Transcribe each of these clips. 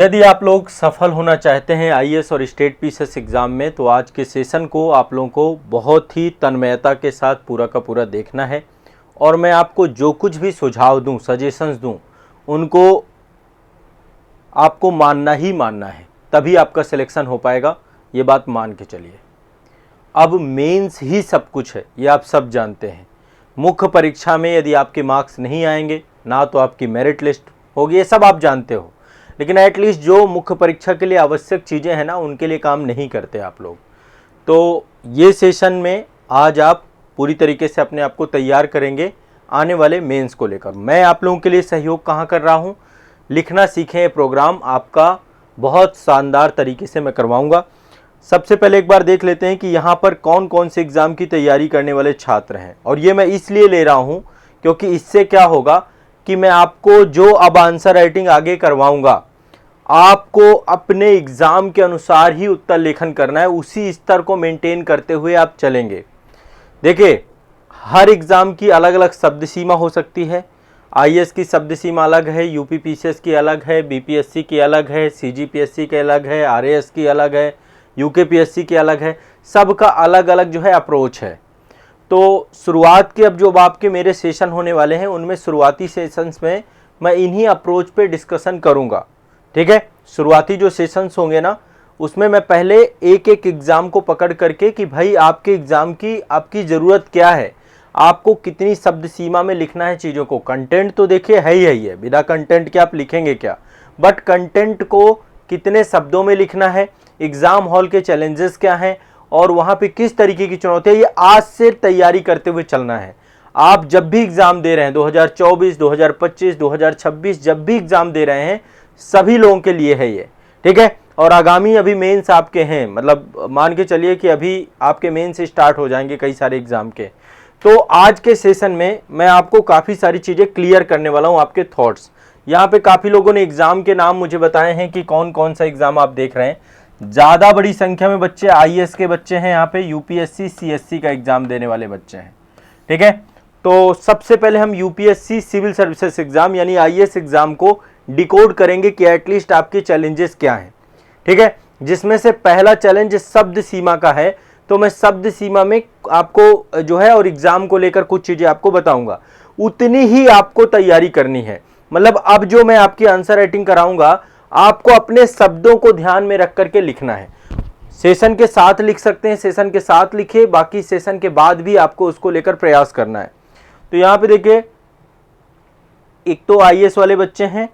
यदि आप लोग सफल होना चाहते हैं आईएएस और स्टेट पीसीएस एग्ज़ाम में, तो आज के सेशन को आप लोगों को बहुत ही तन्मयता के साथ पूरा का पूरा देखना है। और मैं आपको जो कुछ भी सुझाव दूं, सजेशंस दूं, उनको आपको मानना ही मानना है, तभी आपका सिलेक्शन हो पाएगा। ये बात मान के चलिए। अब मेंस ही सब कुछ है, ये आप सब जानते हैं। मुख्य परीक्षा में यदि आपके मार्क्स नहीं आएंगे ना, तो आपकी मेरिट लिस्ट होगी, ये सब आप जानते हो। लेकिन एटलीस्ट जो मुख्य परीक्षा के लिए आवश्यक चीज़ें हैं ना, उनके लिए काम नहीं करते आप लोग। तो ये सेशन में आज आप पूरी तरीके से अपने आप को तैयार करेंगे आने वाले मेंस को लेकर। मैं आप लोगों के लिए सहयोग कहाँ कर रहा हूँ, लिखना सीखें प्रोग्राम आपका बहुत शानदार तरीके से मैं करवाऊँगा। सबसे पहले एक बार देख लेते हैं कि यहाँ पर कौन कौन से एग्ज़ाम की तैयारी करने वाले छात्र हैं। और ये मैं इसलिए ले रहा हूँ क्योंकि इससे क्या होगा कि मैं आपको जो अब आंसर राइटिंग आगे करवाऊँगा, आपको अपने एग्ज़ाम के अनुसार ही उत्तर लेखन करना है, उसी स्तर को मेंटेन करते हुए आप चलेंगे। देखिए, हर एग्ज़ाम की अलग अलग शब्द सीमा हो सकती है। आईएएस की शब्द सीमा अलग है, यूपी पीसीएस की अलग है, बीपीएससी की अलग है, सीजीपीएससी की अलग है, आरएएस की अलग है, यूकेपीएससी की अलग है। सबका अलग अलग जो है अप्रोच है। तो शुरुआत के अब जो आपके मेरे सेशन होने वाले हैं, उनमें शुरुआती सेशंस में मैं इन्हीं अप्रोच पे डिस्कशन करूँगा। ठीक है, शुरुआती जो सेशंस होंगे ना, उसमें मैं पहले एक एक एग्ज़ाम को पकड़ करके कि भाई आपके एग्ज़ाम की आपकी ज़रूरत क्या है, आपको कितनी शब्द सीमा में लिखना है चीज़ों को। कंटेंट तो देखिए है ही है, बिना कंटेंट के आप लिखेंगे क्या, बट कंटेंट को कितने शब्दों में लिखना है, एग्ज़ाम हॉल के चैलेंजेस क्या हैं और वहाँ पे किस तरीके की चुनौती है, ये आज से तैयारी करते हुए चलना है। आप जब भी एग्ज़ाम दे रहे हैं, 2024, 2025, 2026 जब भी एग्ज़ाम दे रहे हैं, सभी लोगों के लिए है ये। ठीक है, और आगामी अभी मेंस आपके हैं, मतलब मान के चलिए कि अभी आपके मेंस स्टार्ट हो जाएंगे कई सारे एग्ज़ाम के। तो आज के सेशन में मैं आपको काफ़ी सारी चीज़ें क्लियर करने वाला हूँ, आपके थॉट्स। यहाँ पे काफ़ी लोगों ने एग्ज़ाम के नाम मुझे बताए हैं कि कौन कौन सा एग्ज़ाम आप देख रहे हैं। ज़्यादा बड़ी संख्या में बच्चे आईएएस के बच्चे हैं, यहाँ पे यूपीएससी सीएससी का एग्ज़ाम देने वाले बच्चे हैं। ठीक है, तो सबसे पहले हम यूपीएससी सिविल सर्विसेज एग्ज़ाम यानी आईएएस एग्ज़ाम को डिकोड करेंगे कि एटलीस्ट आपके चैलेंजेस क्या हैं। ठीक है, जिसमें से पहला चैलेंज शब्द सीमा का है। तो मैं शब्द सीमा में आपको जो है और एग्ज़ाम को लेकर कुछ चीज़ें आपको बताऊंगा, उतनी ही आपको तैयारी करनी है। मतलब अब जो मैं आपकी आंसर राइटिंग कराऊंगा, आपको अपने शब्दों को ध्यान में रख करके लिखना है। सेशन के साथ लिख सकते हैं, सेशन के साथ लिखिए, बाकी सेशन के बाद भी आपको उसको लेकर प्रयास करना है। तो यहाँ पे देखिए, एक तो आईएएस वाले बच्चे हैं,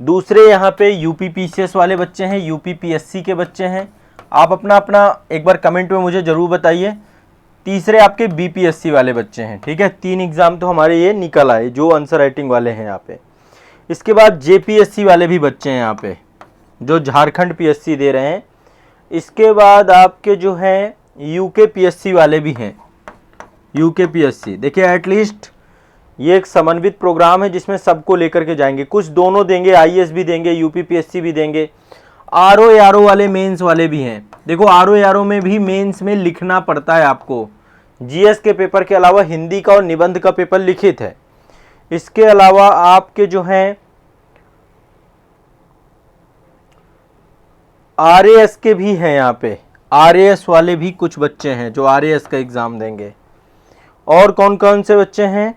दूसरे यहाँ पे यूपी पीसीएस वाले बच्चे हैं, यूपी पीएससी के बच्चे हैं। आप अपना अपना एक बार कमेंट में मुझे ज़रूर बताइए। तीसरे आपके बीपीएससी वाले बच्चे हैं। ठीक है, 3 एग्ज़ाम तो हमारे ये निकल आए जो आंसर राइटिंग वाले हैं यहाँ पे। इसके बाद जेपीएससी वाले भी बच्चे हैं यहाँ पे, जो झारखंड पीएससी दे रहे हैं। इसके बाद आपके जो हैं यूके पीएससी वाले भी हैं। यूके पीएससी देखिए, एटलीस्ट ये एक समन्वित प्रोग्राम है जिसमें सबको लेकर के जाएंगे। कुछ दोनों देंगे, आईएएस भी देंगे, यूपी पीएससी भी देंगे। आरओ वाले मेंस वाले भी हैं। देखो, आरओ में भी मेंस में लिखना पड़ता है आपको। जीएस के पेपर के अलावा हिंदी का और निबंध का पेपर लिखित है। इसके अलावा आपके जो हैं आरएएस के भी हैं। यहाँ पे आरएएस वाले भी कुछ बच्चे हैं जो आरएएस का एग्ज़ाम देंगे। और कौन कौन से बच्चे हैं,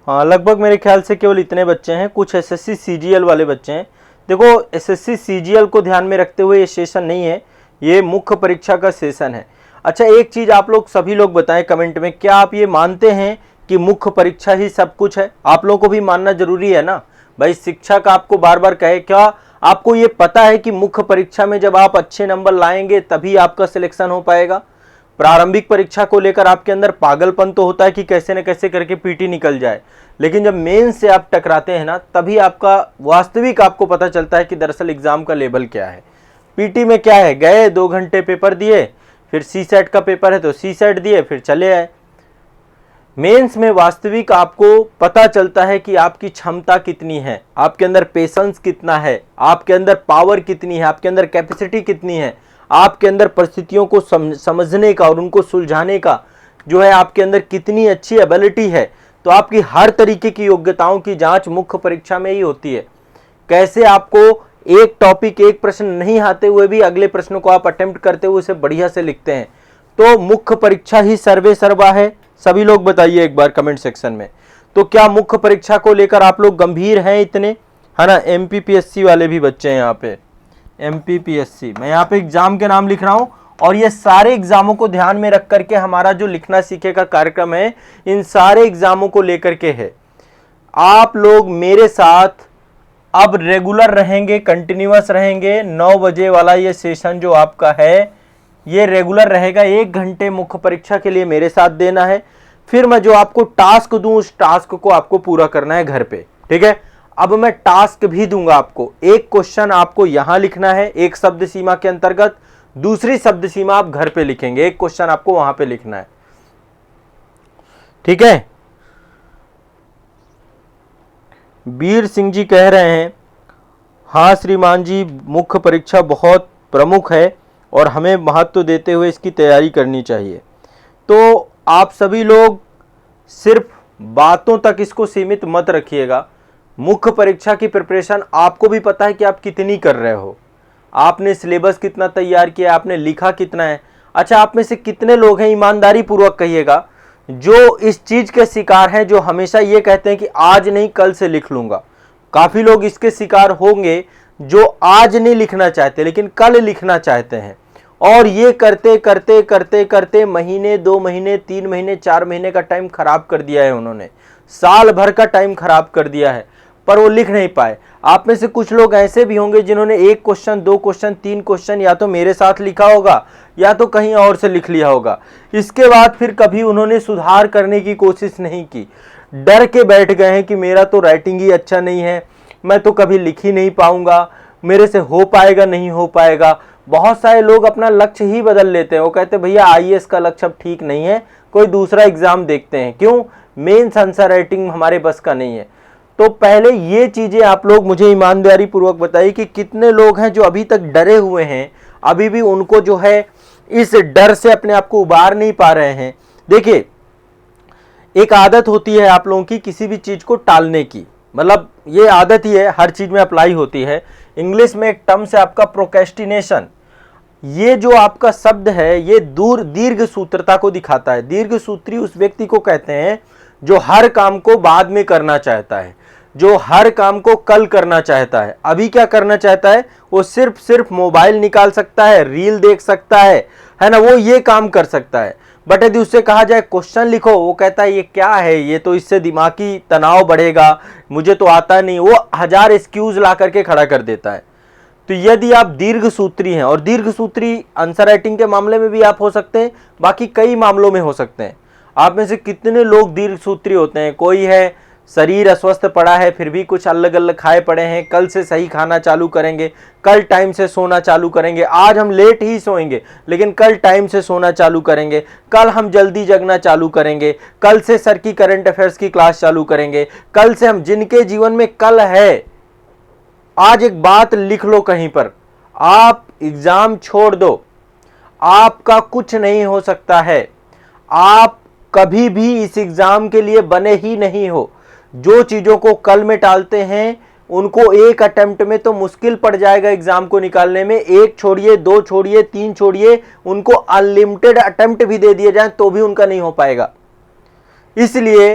हाँ, लगभग मेरे ख्याल से केवल इतने बच्चे हैं। कुछ एसएससी सीजीएल वाले बच्चे हैं। देखो, एसएससी सीजीएल को ध्यान में रखते हुए ये सेशन नहीं है, ये मुख्य परीक्षा का सेशन है। अच्छा, एक चीज़ आप लोग सभी लोग बताएं कमेंट में, क्या आप ये मानते हैं कि मुख्य परीक्षा ही सब कुछ है? आप लोगों को भी मानना जरूरी है ना भाई। शिक्षक आपको बार बार कहे, क्या आपको ये पता है कि मुख्य परीक्षा में जब आप अच्छे नंबर लाएंगे तभी आपका सिलेक्शन हो पाएगा? प्रारंभिक परीक्षा को लेकर आपके अंदर पागलपन तो होता है कि कैसे न कैसे करके पीटी निकल जाए, लेकिन जब मेंस से आप टकराते हैं ना, तभी आपका वास्तविक आपको पता चलता है कि दरअसल एग्ज़ाम का लेवल क्या है। पीटी में क्या है, गए 2 घंटे पेपर दिए, फिर सीसेट का पेपर है तो सीसेट दिए, फिर चले आए। मेंस में वास्तविक आपको पता चलता है कि आपकी क्षमता कितनी है, आपके अंदर पेशेंस कितना है, आपके अंदर पावर कितनी है, आपके अंदर कैपेसिटी कितनी है, आपके अंदर परिस्थितियों को समझने का और उनको सुलझाने का जो है आपके अंदर कितनी अच्छी एबिलिटी है। तो आपकी हर तरीके की योग्यताओं की जांच मुख्य परीक्षा में ही होती है। कैसे आपको एक टॉपिक, एक प्रश्न नहीं आते हुए भी अगले प्रश्न को आप अटेम्प्ट करते हुए उसे बढ़िया से लिखते हैं। तो मुख्य परीक्षा ही सर्वे सर्वा है। सभी लोग बताइए एक बार कमेंट सेक्शन में। तो क्या मुख्य परीक्षा को लेकर आप लोग गंभीर हैं इतने, है ना? एमपीपीएससी वाले भी बच्चे हैं यहाँ पे, एमपीपीएससी। मैं यहाँ पे एग्जाम के नाम लिख रहा हूँ और ये सारे एग्जामों को ध्यान में रख करके हमारा जो लिखना सीखे का कार्यक्रम है, इन सारे एग्जामों को लेकर के है। आप लोग मेरे साथ अब रेगुलर रहेंगे, कंटिन्यूअस रहेंगे। 9 बजे वाला ये सेशन जो आपका है ये रेगुलर रहेगा। 1 घंटे मुख्य परीक्षा के लिए मेरे साथ देना है। फिर मैं जो आपको टास्क दूं उस टास्क को आपको पूरा करना है घर पे, ठीक है? अब मैं टास्क भी दूंगा आपको। एक क्वेश्चन आपको यहां लिखना है एक शब्द सीमा के अंतर्गत, दूसरी शब्द सीमा आप घर पे लिखेंगे। एक क्वेश्चन आपको वहां पे लिखना है, ठीक है? वीर सिंह जी कह रहे हैं, हाँ श्रीमान जी, मुख्य परीक्षा बहुत प्रमुख है और हमें महत्व देते हुए इसकी तैयारी करनी चाहिए। तो आप सभी लोग सिर्फ बातों तक इसको सीमित मत रखिएगा। मुख्य परीक्षा की प्रिपरेशन आपको भी पता है कि आप कितनी कर रहे हो। आपने सिलेबस कितना तैयार किया, आपने लिखा कितना है। अच्छा, आप में से कितने लोग हैं, ईमानदारी पूर्वक कहिएगा, जो इस चीज के शिकार हैं, जो हमेशा ये कहते हैं कि आज नहीं कल से लिख लूंगा। काफी लोग इसके शिकार होंगे जो आज नहीं लिखना चाहते लेकिन कल लिखना चाहते हैं, और ये करते करते करते करते महीने, 2 महीने, 3 महीने, 4 महीने का टाइम खराब कर दिया है उन्होंने। साल भर का टाइम खराब कर दिया है, पर वो लिख नहीं पाए। आप में से कुछ लोग ऐसे भी होंगे जिन्होंने 1 क्वेश्चन, 2 क्वेश्चन, 3 क्वेश्चन या तो मेरे साथ लिखा होगा या तो कहीं और से लिख लिया होगा। इसके बाद फिर कभी उन्होंने सुधार करने की कोशिश नहीं की। डर के बैठ गए हैं कि मेरा तो राइटिंग ही अच्छा नहीं है, मैं तो कभी लिख ही नहीं पाऊंगा, मेरे से हो पाएगा नहीं हो पाएगा। बहुत सारे लोग अपना लक्ष्य ही बदल लेते हैं। वो कहते हैं भैया आईएएस का लक्ष्य अब ठीक नहीं है, कोई दूसरा एग्जाम देखते हैं। क्यों? मेंस आंसर राइटिंग हमारे बस का नहीं है। तो पहले ये चीजें आप लोग मुझे ईमानदारी पूर्वक बताइए कि कितने लोग हैं जो अभी तक डरे हुए हैं, अभी भी उनको जो है इस डर से अपने आप को उबार नहीं पा रहे हैं। देखिए, एक आदत होती है आप लोगों की किसी भी चीज को टालने की, मतलब ये आदत ही है, हर चीज में अप्लाई होती है। इंग्लिश में एक टर्म से आपका प्रोक्रेस्टिनेशन, ये जो आपका शब्द है ये दीर्घ सूत्रता को दिखाता है। दीर्घ सूत्री उस व्यक्ति को कहते हैं जो हर काम को बाद में करना चाहता है, जो हर काम को कल करना चाहता है। अभी क्या करना चाहता है? वो सिर्फ मोबाइल निकाल सकता है, रील देख सकता है ना, वो ये काम कर सकता है। बट यदि उससे कहा जाए क्वेश्चन लिखो, वो कहता है ये क्या है, ये तो इससे दिमागी तनाव बढ़ेगा, मुझे तो आता नहीं। वो 1000 एक्सक्यूज ला करके खड़ा कर देता है। तो यदि आप दीर्घ सूत्री हैं, और दीर्घ सूत्री आंसर राइटिंग के मामले में भी आप हो सकते हैं, बाकी कई मामलों में हो सकते हैं। आप में से कितने लोग दीर्घ सूत्री होते हैं? कोई है शरीर अस्वस्थ पड़ा है फिर भी कुछ अलग अलग खाए पड़े हैं, कल से सही खाना चालू करेंगे, कल टाइम से सोना चालू करेंगे। आज हम लेट ही सोएंगे लेकिन कल टाइम से सोना चालू करेंगे, कल हम जल्दी जगना चालू करेंगे, कल से सर की करंट अफेयर्स की क्लास चालू करेंगे, कल से हम, जिनके जीवन में कल है, आज एक बात लिख लो कहीं पर, आप एग्जाम छोड़ दो, आपका कुछ नहीं हो सकता है। आप कभी भी इस एग्जाम के लिए बने ही नहीं हो। जो चीजों को कल में टालते हैं उनको एक अटेम्प्ट में तो मुश्किल पड़ जाएगा एग्जाम को निकालने में। 1 छोड़िए, 2 छोड़िए, 3 छोड़िए, उनको अनलिमिटेड अटेम्प्ट भी दे दिए जाएं तो भी उनका नहीं हो पाएगा। इसलिए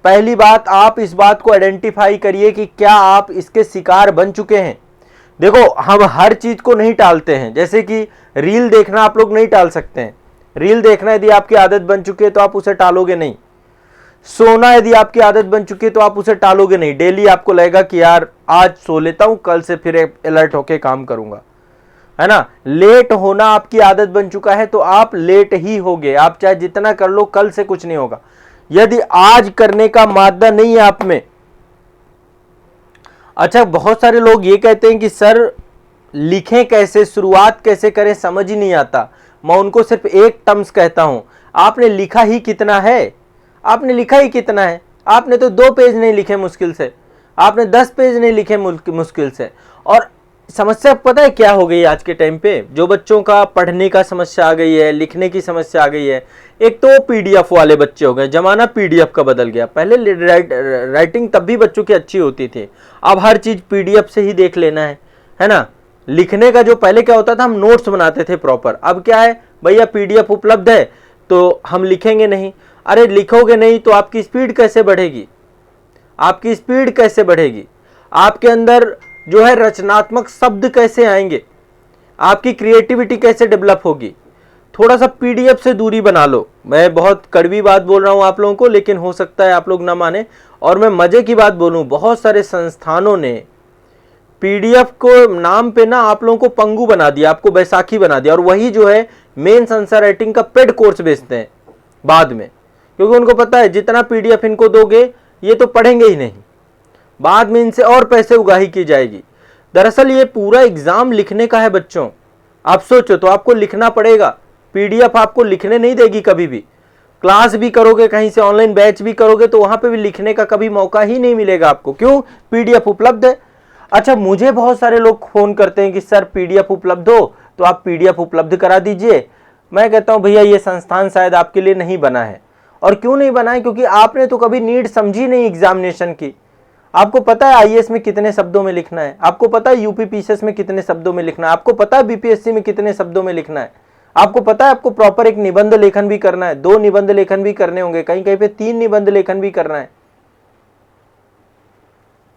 पहली बात, आप इस बात को आइडेंटिफाई करिए कि क्या आप इसके शिकार बन चुके हैं। देखो, हम हर चीज को नहीं टालते हैं। जैसे कि रील देखना आप लोग नहीं टाल सकते हैं। रील देखना यदि आपकी आदत बन चुकी है तो आप उसे टालोगे नहीं। सोना यदि आपकी आदत बन चुकी है तो आप उसे टालोगे नहीं। डेली आपको लगेगा कि यार आज सो लेता हूं, कल से फिर अलर्ट होके काम करूंगा, है ना। लेट होना आपकी आदत बन चुका है तो आप लेट ही होगे। आप चाहे जितना कर लो, कल से कुछ नहीं होगा। यदि आज करने का मादा नहीं है आप में। अच्छा, बहुत सारे लोग ये कहते हैं कि सर लिखें कैसे, शुरुआत कैसे करें, समझ ही नहीं आता। मैं उनको सिर्फ एक टर्म्स कहता हूं, आपने लिखा ही कितना है? आपने लिखा ही कितना है? आपने तो 2 पेज नहीं लिखे मुश्किल से, आपने 10 पेज नहीं लिखे मुश्किल से। और समस्या पता है क्या हो गई आज के टाइम पे, जो बच्चों का पढ़ने का समस्या आ गई है, लिखने की समस्या आ गई है। एक तो पीडीएफ वाले बच्चे हो गए, जमाना पीडीएफ का बदल गया। पहले राइटिंग तब भी बच्चों की अच्छी होती थी, अब हर चीज पीडीएफ से ही देख लेना है ना। लिखने का जो पहले क्या होता था, हम नोट्स बनाते थे प्रॉपर, अब क्या है भैया पीडीएफ उपलब्ध है तो हम लिखेंगे नहीं। अरे लिखोगे नहीं तो आपकी स्पीड कैसे बढ़ेगी, आपकी स्पीड कैसे बढ़ेगी, आपके अंदर जो है रचनात्मक शब्द कैसे आएंगे, आपकी क्रिएटिविटी कैसे डेवलप होगी। थोड़ा सा पीडीएफ से दूरी बना लो। मैं बहुत कड़वी बात बोल रहा हूं आप लोगों को, लेकिन हो सकता है आप लोग ना माने। और मैं मजे की बात बोलूं, बहुत सारे संस्थानों ने पीडीएफ को नाम पे ना आप लोगों को पंगु बना दिया, आपको बैसाखी बना दिया, और वही जो है मेंस आंसर राइटिंग का पेड कोर्स बेचते हैं बाद में, क्योंकि उनको पता है जितना पीडीएफ इनको दोगे ये तो पढ़ेंगे ही नहीं, बाद में इनसे और पैसे उगाही की जाएगी। दरअसल ये पूरा एग्जाम लिखने का है बच्चों। आप सोचो तो आपको लिखना पड़ेगा, पीडीएफ आपको लिखने नहीं देगी कभी भी। क्लास भी करोगे, कहीं से ऑनलाइन बैच भी करोगे तो वहां पे भी लिखने का कभी मौका ही नहीं मिलेगा आपको। क्यों? पीडीएफ उपलब्ध है। अच्छा, मुझे बहुत सारे लोग फोन करते हैं कि सर पीडीएफ उपलब्ध हो तो आप पीडीएफ उपलब्ध करा दीजिए। मैं कहता हूं भैया ये संस्थान शायद आपके लिए नहीं बना है। और क्यों नहीं बना है? क्योंकि आपने तो कभी नीड समझी नहीं एग्जामिनेशन की। आपको पता है आईएएस में कितने शब्दों में लिखना है, आपको पता है यूपीपीसीएस में कितने शब्दों में लिखना है, आपको पता है बीपीएससी में कितने शब्दों में लिखना है, आपको पता है आपको प्रॉपर एक निबंध लेखन भी करना है, 2 निबंध लेखन भी करने होंगे, कहीं कहीं पे 3 निबंध लेखन भी करना है।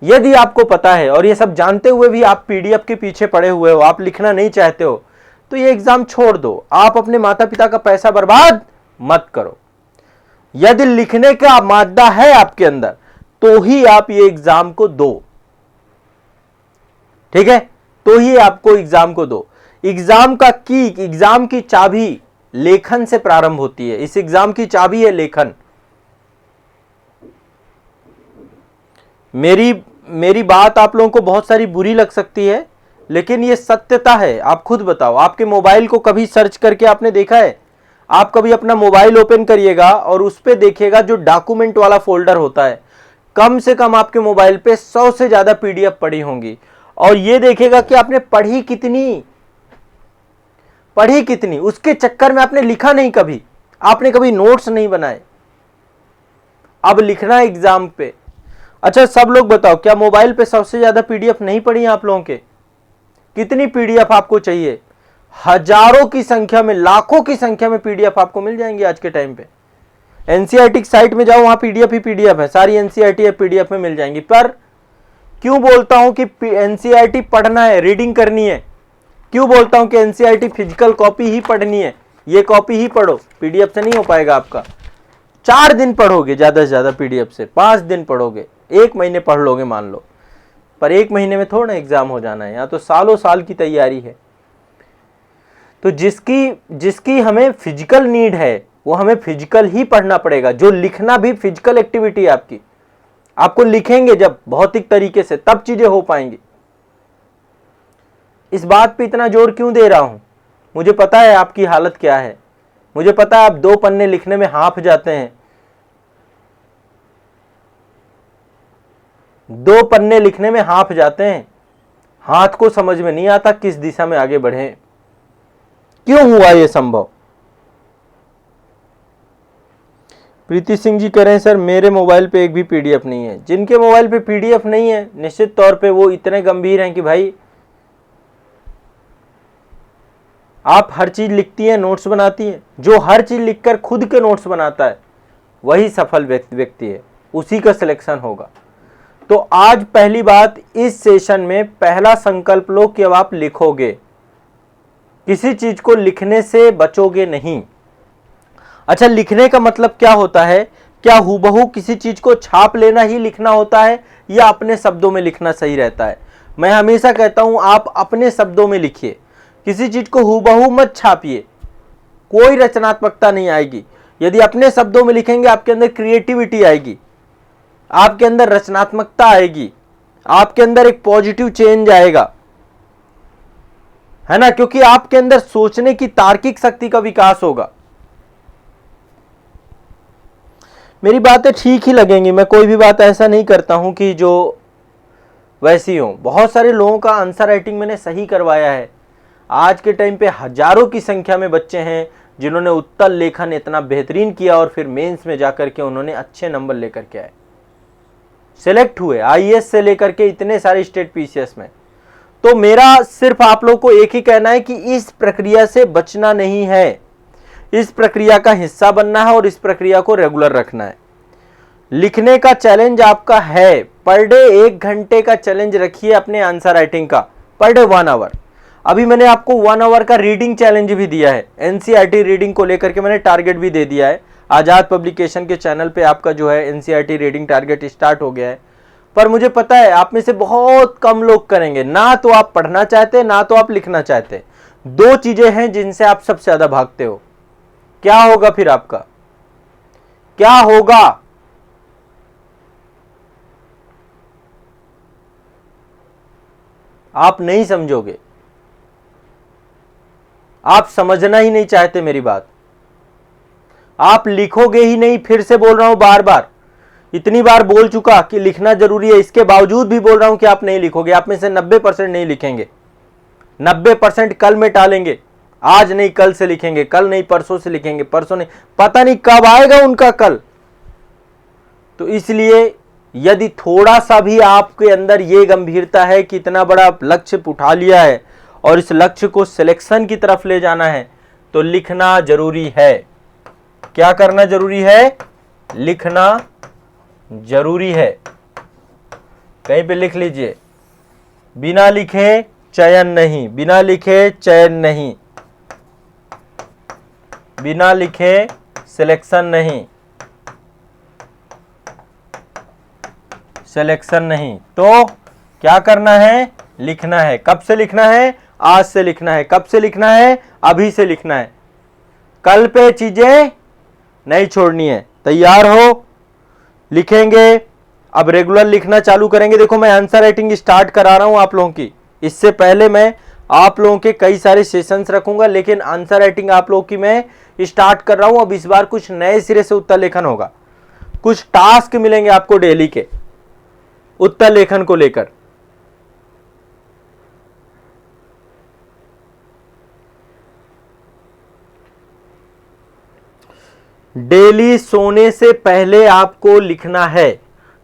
यदि आपको पता है और ये सब जानते हुए भी आप पीडीएफ के पीछे पड़े हुए हो, आप लिखना नहीं चाहते हो, तो ये एग्जाम छोड़ दो। आप अपने माता पिता का पैसा बर्बाद मत करो। यदि लिखने का मादा है आपके अंदर तो ही आप ये एग्जाम को दो, ठीक है? तो ही आपको एग्जाम को दो। एग्जाम की चाबी लेखन से प्रारंभ होती है। इस एग्जाम की चाबी है लेखन। मेरी बात आप लोगों को बहुत सारी बुरी लग सकती है, लेकिन ये सत्यता है। आप खुद बताओ, आपके मोबाइल को कभी सर्च करके आपने देखा है? आप कभी अपना मोबाइल ओपन करिएगा और उस पर देखिएगा जो डॉक्यूमेंट वाला फोल्डर होता है, कम से कम आपके मोबाइल पे 100 से ज्यादा पीडीएफ पड़ी होंगी। और ये देखेगा कि आपने पढ़ी कितनी, उसके चक्कर में आपने लिखा नहीं कभी, आपने कभी नोट्स नहीं बनाए। अब लिखना है एग्जाम पे। अच्छा, सब लोग बताओ, क्या मोबाइल पे 100 से ज्यादा पीडीएफ नहीं पढ़ी आप लोगों के? कितनी पीडीएफ आपको चाहिए? हजारों की संख्या में, लाखों की संख्या में पीडीएफ आपको मिल जाएंगे आज के टाइम पे। एनसीईआरटी साइट में जाओ, वहां पीडीएफ ही पीडीएफ है, सारी एनसीईआरटी पीडीएफ में मिल जाएंगी। पर क्यों बोलता हूं कि एनसीईआरटी पढ़ना है, रीडिंग करनी है? क्यों बोलता हूं कि एनसीईआरटी फिजिकल कॉपी ही पढ़नी है? ये कॉपी ही पढ़ो, पीडीएफ से नहीं हो पाएगा आपका। 4 दिन पढ़ोगे ज्यादा से ज्यादा पीडीएफ से, 5 दिन पढ़ोगे, 1 महीने पढ़ लोगे मान लो, पर 1 महीने में थोड़ा एग्जाम हो जाना है, यहाँ तो सालों साल की तैयारी है। तो जिसकी हमें फिजिकल नीड है वो हमें फिजिकल ही पढ़ना पड़ेगा। जो लिखना भी फिजिकल एक्टिविटी है आपकी, आपको लिखेंगे जब भौतिक तरीके से तब चीजें हो पाएंगी। इस बात पे इतना जोर क्यों दे रहा हूं? मुझे पता है आपकी हालत क्या है, मुझे पता है आप 2 पन्ने लिखने में हाँफ जाते हैं, 2 पन्ने लिखने में हाँफ जाते हैं, हाथ को समझ में नहीं आता किस दिशा में आगे बढ़े। क्यों हुआ यह संभव? प्रीति सिंह जी कह रहे हैं सर मेरे मोबाइल पे एक भी पीडीएफ नहीं है। जिनके मोबाइल पे पीडीएफ नहीं है निश्चित तौर पे वो इतने गंभीर हैं कि भाई आप हर चीज लिखती हैं, नोट्स बनाती हैं। जो हर चीज लिखकर खुद के नोट्स बनाता है वही सफल व्यक्ति है, उसी का सिलेक्शन होगा। तो आज पहली बात, इस सेशन में पहला संकल्प लो कि अब आप लिखोगे, किसी चीज को लिखने से बचोगे नहीं। अच्छा, लिखने का मतलब क्या होता है? क्या हूबहू किसी चीज को छाप लेना ही लिखना होता है या अपने शब्दों में लिखना सही रहता है? मैं हमेशा कहता हूं आप अपने शब्दों में लिखिए, किसी चीज को हूबहू मत छापिए, कोई रचनात्मकता नहीं आएगी। यदि अपने शब्दों में लिखेंगे आपके अंदर क्रिएटिविटी आएगी, आपके अंदर रचनात्मकता आएगी, आपके अंदर एक पॉजिटिव चेंज आएगा, है ना? क्योंकि आपके अंदर सोचने की तार्किक शक्ति का विकास होगा। मेरी बातें ठीक ही लगेंगी, मैं कोई भी बात ऐसा नहीं करता हूं कि जो वैसी हो। बहुत सारे लोगों का आंसर राइटिंग मैंने सही करवाया है। आज के टाइम पे हजारों की संख्या में बच्चे हैं जिन्होंने उत्तर लेखन इतना बेहतरीन किया और फिर मेंस में जाकर के उन्होंने अच्छे नंबर लेकर के आए, सिलेक्ट हुए आईएएस से लेकर के इतने सारे स्टेट पीसीएस में। तो मेरा सिर्फ आप लोग को एक ही कहना है कि इस प्रक्रिया से बचना नहीं है, इस प्रक्रिया का हिस्सा बनना है और इस प्रक्रिया को रेगुलर रखना है। लिखने का चैलेंज आपका है, पर डे 1 घंटे का चैलेंज रखिए अपने आंसर राइटिंग का, पर डे 1 आवर। अभी मैंने आपको 1 आवर का रीडिंग चैलेंज भी दिया है, एनसीईआरटी रीडिंग को लेकर के मैंने टारगेट भी दे दिया है। आजाद पब्लिकेशन के चैनल पे आपका जो है एनसीईआरटी रीडिंग टारगेट स्टार्ट हो गया है। पर मुझे पता है आप में से बहुत कम लोग करेंगे, ना तो आप पढ़ना चाहते ना तो आप लिखना चाहते। 2 चीजें हैं जिनसे आप सबसे ज्यादा भागते हो। क्या होगा फिर आपका, क्या होगा? आप नहीं समझोगे, आप समझना ही नहीं चाहते मेरी बात, आप लिखोगे ही नहीं। फिर से बोल रहा हूं बार बार, इतनी बार बोल चुका कि लिखना जरूरी है, इसके बावजूद भी बोल रहा हूं कि आप नहीं लिखोगे। आप में से 90% नहीं लिखेंगे, 90% कल में टालेंगे। आज नहीं कल से लिखेंगे, कल नहीं परसों से लिखेंगे, परसों नहीं, पता नहीं कब आएगा उनका कल। तो इसलिए यदि थोड़ा सा भी आपके अंदर ये गंभीरता है कि इतना बड़ा लक्ष्य उठा लिया है और इस लक्ष्य को सिलेक्शन की तरफ ले जाना है, तो लिखना जरूरी है। क्या करना जरूरी है? लिखना जरूरी है। कहीं पे लिख लीजिए, बिना लिखे चयन नहीं, बिना लिखे चयन नहीं, बिना लिखे सिलेक्शन नहीं, सिलेक्शन नहीं। तो क्या करना है? लिखना है। कब से लिखना है? आज से लिखना है। कब से लिखना है? अभी से लिखना है। कल पे चीजें नहीं छोड़नी है। तैयार हो? लिखेंगे। अब रेगुलर लिखना चालू करेंगे। देखो मैं आंसर राइटिंग स्टार्ट करा रहा हूं आप लोगों की। इससे पहले मैं आप लोगों के कई सारे सेशंस रखूंगा, लेकिन आंसर राइटिंग आप लोगों की मैं स्टार्ट कर रहा हूं। अब इस बार कुछ नए सिरे से उत्तर लेखन होगा, कुछ टास्क मिलेंगे आपको डेली के उत्तर लेखन को लेकर। डेली सोने से पहले आपको लिखना है,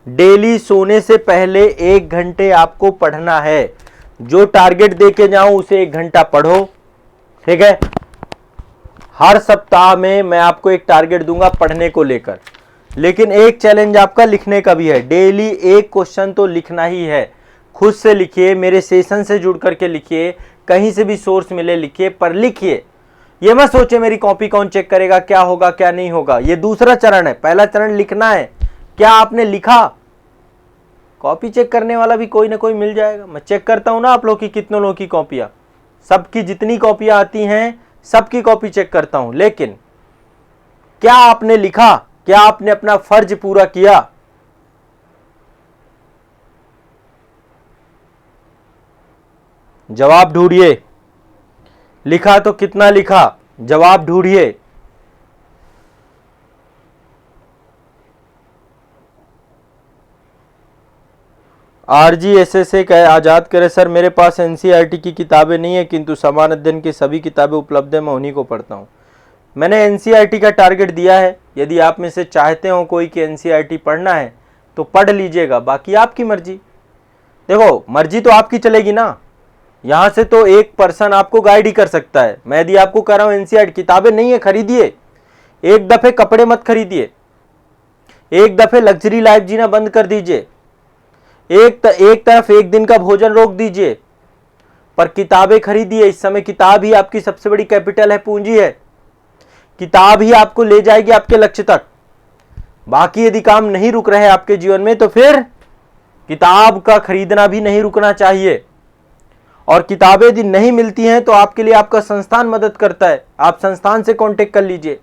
डेली सोने से पहले 1 घंटे आपको पढ़ना है। जो टारगेट देके जाऊं उसे 1 घंटा पढ़ो, ठीक है। हर सप्ताह में मैं आपको एक टारगेट दूंगा पढ़ने को लेकर, लेकिन एक चैलेंज आपका लिखने का भी है। डेली 1 क्वेश्चन तो लिखना ही है। खुद से लिखिए, मेरे सेशन से जुड़ करके लिखिए, कहीं से भी सोर्स मिले लिखिए, पर लिखिए। ये मत सोचे मेरी कॉपी कौन चेक करेगा, क्या होगा क्या नहीं होगा। ये दूसरा चरण है। पहला चरण लिखना है। क्या आपने लिखा? कॉपी चेक करने वाला भी कोई ना कोई मिल जाएगा। मैं चेक करता हूं ना आप लोग की कितनों लोगों की कॉपियां, सबकी जितनी कॉपियां आती हैं सबकी कॉपी चेक करता हूं, लेकिन क्या आपने लिखा? क्या आपने अपना फर्ज पूरा किया? जवाब ढूंढिए। लिखा तो कितना लिखा? जवाब ढूंढिए। RGSSA कहे आजाद करे सर मेरे पास एनसीईआरटी की किताबें नहीं है, किंतु समान अध्ययन की सभी किताबें उपलब्ध है, मैं उन्हीं को पढ़ता हूं। मैंने एनसीईआरटी का टारगेट दिया है। यदि आप में से चाहते हो कोई कि एनसीईआरटी पढ़ना है तो पढ़ लीजिएगा, बाकी आपकी मर्जी। देखो मर्जी तो आपकी चलेगी ना, यहां से तो एक पर्सन आपको गाइड ही कर सकता है। मैं यदि आपको कह रहा हूं एनसीईआरटी किताबें नहीं है, खरीदिए। एक दफे कपड़े मत खरीदिए, एक दफे लग्जरी लाइफ जीना बंद कर दीजिए, एक तरफ एक दिन का भोजन रोक दीजिए, पर किताबें खरीदिए। इस समय किताब ही आपकी सबसे बड़ी कैपिटल है, पूंजी है। किताब ही आपको ले जाएगी आपके लक्ष्य तक। बाकी यदि काम नहीं रुक रहे आपके जीवन में तो फिर किताब का खरीदना भी नहीं रुकना चाहिए। और किताबें यदि नहीं मिलती हैं तो आपके लिए आपका संस्थान मदद करता है, आप संस्थान से कांटेक्ट कर लीजिए।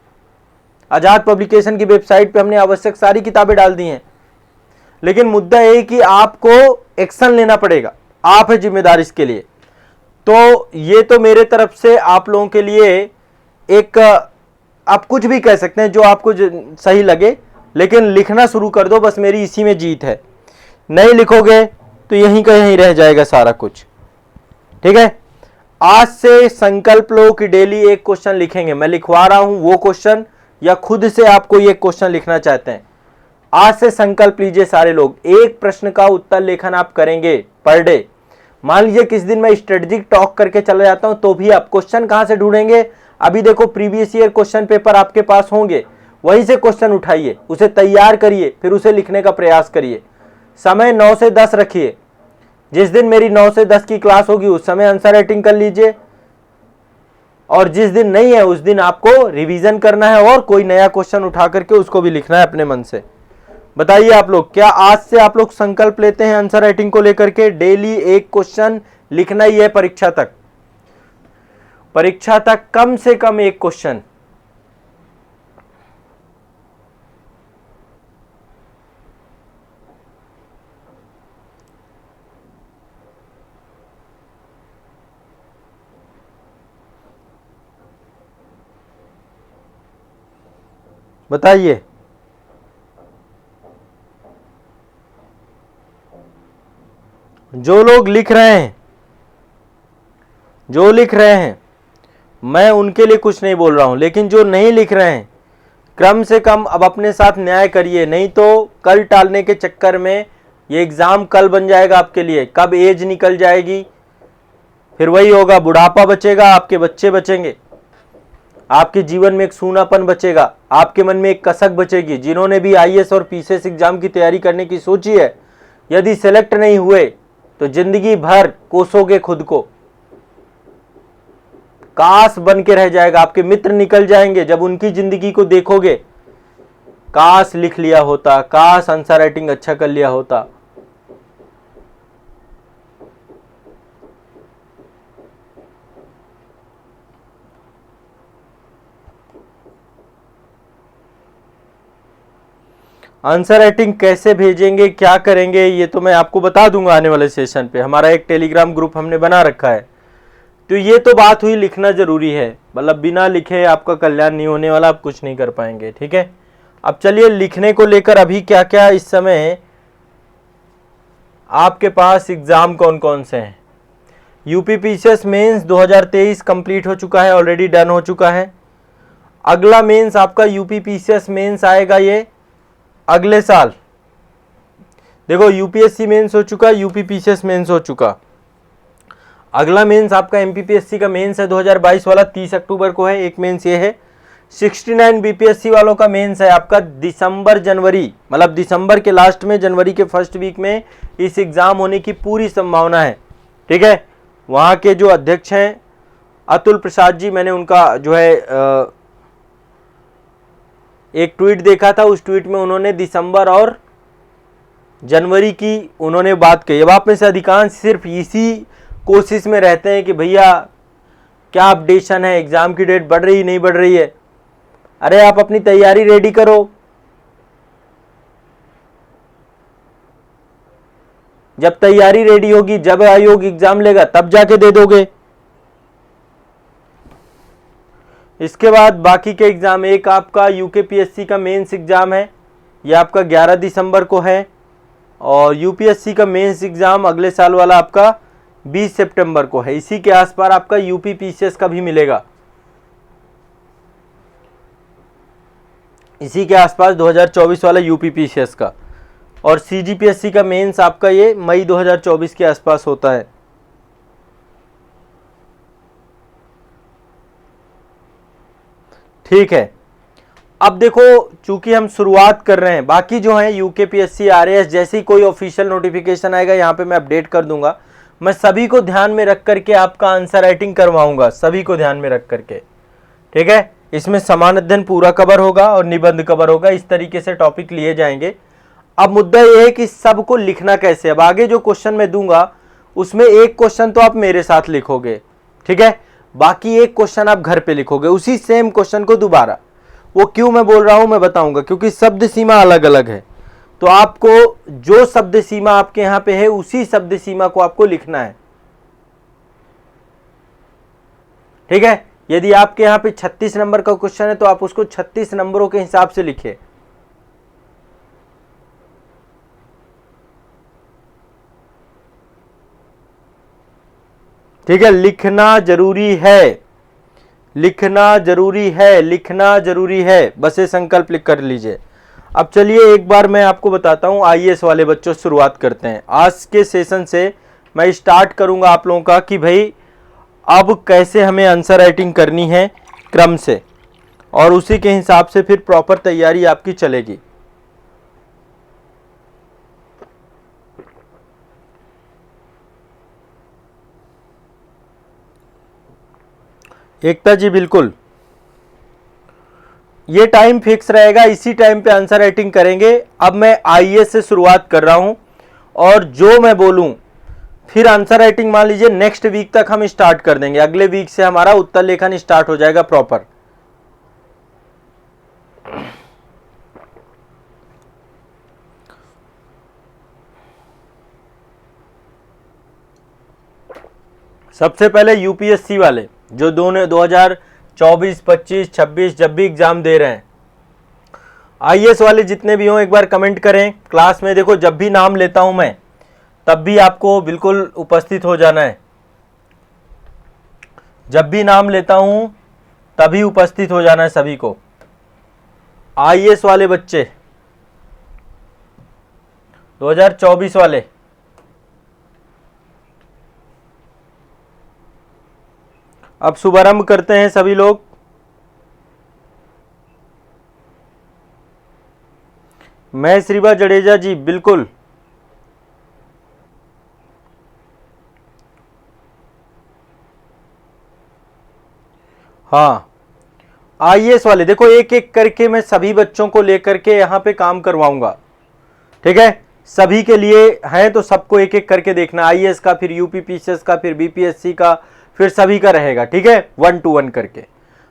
आजाद पब्लिकेशन की वेबसाइट पे हमने आवश्यक सारी किताबें डाल दी हैं, लेकिन मुद्दा यह कि आपको एक्शन लेना पड़ेगा, आप है जिम्मेदार इसके लिए। तो ये तो मेरे तरफ से आप लोगों के लिए एक, आप कुछ भी कह सकते हैं जो आपको सही लगे, लेकिन लिखना शुरू कर दो, बस मेरी इसी में जीत है। नहीं लिखोगे तो यहीं का यहीं रह जाएगा सारा कुछ। ठीक है, आज से संकल्प लो कि डेली एक क्वेश्चन लिखेंगे। मैं लिखवा रहा हूं वो क्वेश्चन, या खुद से आपको ये क्वेश्चन लिखना चाहते हैं, आज से संकल्प लीजिए सारे लोग, एक प्रश्न का उत्तर लेखन आप करेंगे पर डे। मान लीजिए किस दिन मैं स्ट्रेटेजिक टॉक करके चला जाता हूं तो भी आप क्वेश्चन कहां से ढूंढेंगे? अभी देखो प्रीवियस ईयर क्वेश्चन पेपर आपके पास होंगे, वहीं से क्वेश्चन उठाइए, उसे तैयार करिए, फिर उसे लिखने का प्रयास करिए। समय 9 से 10 रखिए। जिस दिन मेरी 9 से 10 की क्लास होगी उस समय आंसर राइटिंग कर लीजिए, और जिस दिन नहीं है उस दिन आपको रिवीजन करना है और कोई नया क्वेश्चन उठा करके उसको भी लिखना है अपने मन से। बताइए आप लोग, क्या आज से आप लोग संकल्प लेते हैं आंसर राइटिंग को लेकर के? डेली एक क्वेश्चन लिखना ही है परीक्षा तक, परीक्षा तक कम से कम एक क्वेश्चन। बताइए, जो लोग लिख रहे हैं, जो लिख रहे हैं, मैं उनके लिए कुछ नहीं बोल रहा हूं, लेकिन जो नहीं लिख रहे हैं कम से कम अब अपने साथ न्याय करिए, नहीं तो कल टालने के चक्कर में ये एग्जाम कल बन जाएगा आपके लिए, कब एज निकल जाएगी, फिर वही होगा, बुढ़ापा बचेगा, आपके बच्चे बचेंगे, आपके जीवन में एक सूनापन बचेगा, आपके मन में एक कसक बचेगी। जिन्होंने भी आईएएस और पीसीएस एग्जाम की तैयारी करने की सोची है, यदि सेलेक्ट नहीं हुए तो जिंदगी भर कोसोगे खुद को, काश बन के रह जाएगा। आपके मित्र निकल जाएंगे, जब उनकी जिंदगी को देखोगे, काश लिख लिया होता, काश आंसर राइटिंग अच्छा कर लिया होता। आंसर राइटिंग कैसे भेजेंगे, क्या करेंगे, ये तो मैं आपको बता दूंगा आने वाले सेशन पे। हमारा एक टेलीग्राम ग्रुप हमने बना रखा है। तो ये तो बात हुई, लिखना जरूरी है, मतलब बिना लिखे आपका कल्याण नहीं होने वाला, आप कुछ नहीं कर पाएंगे। ठीक है, अब चलिए लिखने को लेकर अभी क्या क्या इस समय आपके पास एग्जाम कौन कौन से हैं। यूपी पीसीएस मेंस 2023 कंप्लीट हो चुका है, ऑलरेडी डन हो चुका है। अगला मेंस आपका यूपी पीसीएस मेंस आएगा ये अगले साल। देखो यूपीएससी मेंस हो चुका, यूपी पीसीएस मेंस हो चुका, अगला मेंस आपका एमपीपीएससी का मेंस है 2022 वाला, 30 अक्टूबर को है। एक मेंस ये है। 69 बीपीएससी वालों का मेंस है आपका दिसंबर जनवरी, मतलब दिसंबर के लास्ट में, जनवरी के फर्स्ट वीक में इस एग्जाम होने की पूरी संभावना है। ठीक है, वहाँ के जो अध्यक्ष हैं अतुल प्रसाद जी, मैंने उनका जो है एक ट्वीट देखा था, उस ट्वीट में उन्होंने दिसंबर और जनवरी की उन्होंने बात कही। अब आप में से अधिकांश सिर्फ इसी कोशिश में रहते हैं कि भैया क्या अपडेशन है, एग्जाम की डेट बढ़ रही नहीं बढ़ रही है। अरे आप अपनी तैयारी रेडी करो, जब तैयारी रेडी होगी, जब आयोग एग्जाम लेगा तब जाके दे दोगे। इसके बाद बाकी के एग्जाम, एक आपका यूकेपीएससी का मेंस एग्जाम है, यह आपका 11 दिसंबर को है, और यूपीएससी का मेंस एग्जाम अगले साल वाला आपका 20 सितंबर को है। इसी के आसपास आपका यूपी पीसीएस का भी मिलेगा, इसी के आसपास 2024 वाला यूपी पीसीएस का, और सीजीपीएससी का मेंस आपका ये मई 2024 के आसपास होता है। ठीक है, अब देखो चूंकि हम शुरुआत कर रहे हैं, बाकी जो है यूकेपीएससी आरएएस जैसी कोई ऑफिशियल नोटिफिकेशन आएगा यहाँ पे मैं अपडेट कर दूंगा। मैं सभी को ध्यान में रख करके आपका आंसर राइटिंग करवाऊंगा, सभी को ध्यान में रख करके। ठीक है, इसमें समान अध्ययन पूरा कवर होगा और निबंध कवर होगा, इस तरीके से टॉपिक लिए जाएंगे। अब मुद्दा यह है कि सबको लिखना कैसे। अब आगे जो क्वेश्चन मैं दूंगा उसमें एक क्वेश्चन तो आप मेरे साथ लिखोगे, ठीक है, बाकी एक क्वेश्चन आप घर पे लिखोगे उसी सेम क्वेश्चन को दोबारा। वो क्यों मैं बोल रहा हूं मैं बताऊंगा, क्योंकि शब्द सीमा अलग अलग है, तो आपको जो शब्द सीमा आपके यहां पे है उसी शब्द सीमा को आपको लिखना है। ठीक है, यदि आपके यहां पे 36 नंबर का क्वेश्चन है तो आप उसको 36 नंबरों के हिसाब से लिखे। ठीक है, लिखना जरूरी है, लिखना जरूरी है, लिखना जरूरी है, बस ये संकल्प लिख कर लीजिए। अब चलिए एक बार मैं आपको बताता हूं, आईएएस वाले बच्चों शुरुआत करते हैं। आज के सेशन से मैं स्टार्ट करूंगा आप लोगों का कि भाई अब कैसे हमें आंसर राइटिंग करनी है क्रम से, और उसी के हिसाब से फिर प्रॉपर तैयारी आपकी चलेगी। एकता जी बिल्कुल, ये टाइम फिक्स रहेगा, इसी टाइम पे आंसर राइटिंग करेंगे। अब मैं आईएएस से शुरुआत कर रहा हूं और जो मैं बोलूं फिर आंसर राइटिंग मान लीजिए नेक्स्ट वीक तक हम स्टार्ट कर देंगे। अगले वीक से हमारा उत्तर लेखन स्टार्ट हो जाएगा प्रॉपर। सबसे पहले यूपीएससी वाले जो दोनों 2024, 25, 26 जब भी एग्जाम दे रहे हैं, आईएएस वाले जितने भी हों एक बार कमेंट करें क्लास में। देखो जब भी नाम लेता हूं मैं तब भी आपको बिल्कुल उपस्थित हो जाना है, जब भी नाम लेता हूं तभी उपस्थित हो जाना है सभी को। आईएएस वाले बच्चे 2024 वाले, अब शुभारंभ करते हैं सभी लोग। मैं श्रीबा जडेजा जी बिल्कुल, हाँ आईएएस वाले देखो एक एक करके मैं सभी बच्चों को लेकर के यहाँ पे काम करवाऊंगा, ठीक है। सभी के लिए हैं तो सबको एक एक करके देखना, आईएएस का, फिर यूपीपीसीएस का, फिर बीपीएससी का, फिर सभी का रहेगा, ठीक है, 1 to 1 करके।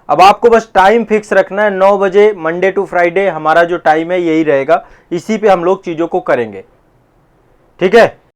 अब आपको बस टाइम फिक्स रखना है 9 बजे मंडे टू फ्राइडे हमारा जो टाइम है यही रहेगा, इसी पे हम लोग चीज़ों को करेंगे, ठीक है।